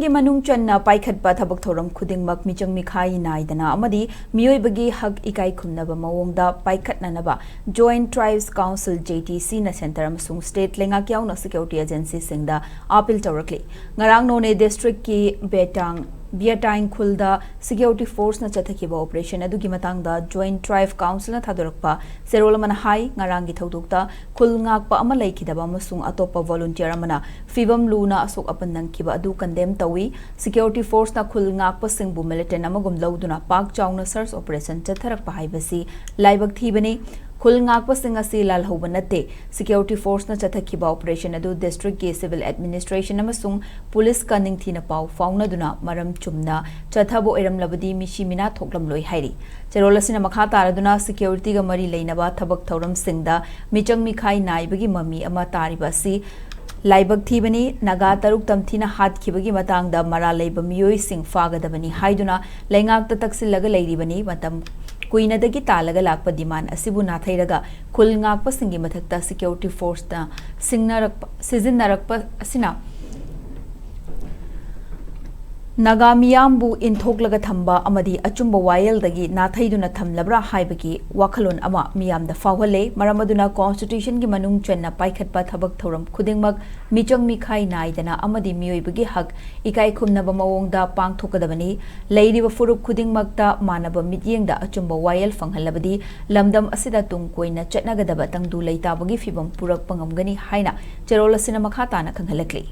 Manung Channa Paikat Pathabak Thoram Kudingmak Michang Mikai Naidana Amadi Mioibagi Hug Ikai Kumnaba Mawongda Paikat Nanaba Joint Tribes Council JTCna Center Amasung State Lengakyawna Security Agency Singda Appeal Tawrakli Ngarang None District ki BITIANG Khulda Security Force na Chatnaba Operation Adugi Matangda Joint Tribe Council na Thadorakpa Serolamana Hai Ngarangi THOUDOK Khul Ngakpa ama laikidaba amasung atopa volunteer amana Fibam Luna asok apan nangkiba adu condemn tawi Security Force na Khul Ngakpa singbu militant amagum lauduna pak chawna search operation chatharakpa haibasi laibak thibani Khul Ngakpa singasi lalhauba nate Security Force na chathakiba operation adu district ki civil administration amasung police ka ningthina pau faunaduna maram chumna chathabo eram labadi mishi mina thoklam loi hairi Cherolasina makha taraduna security ga mari leinaba thabak thoram singda michang mikhai naibagi mami ama taribasi Laibak thibani naga taruk tamthina hat khibagi matangda mara leiba miyoi sing fagadabani haiduna lengak ta taksilaga leiribani matam kuinadagi talaga lakpa demand asibu nathairaga khul ngakpa singi mathakta security force na sizinnarakpa asina Nagamiyambu inthoklaga thamba amadi achumba wayel dagi nathaiduna thamlabra haibagi wakhalon ama miyamda fawhale maramaduna constitution gi manung channa paikhatpa thabak thoram khudingmak michang mikhai naidana amadi miyoibagi hak ikai khumnaba mawongda pangthokadabani leiriba furup khudingmakta manaba mityengda achumba wayel fanghalabadi lamdam asida tung koina chatnagadaba tangdu leitabagi fibam purak pangamgani haina cherolasina makhatana khanghalakli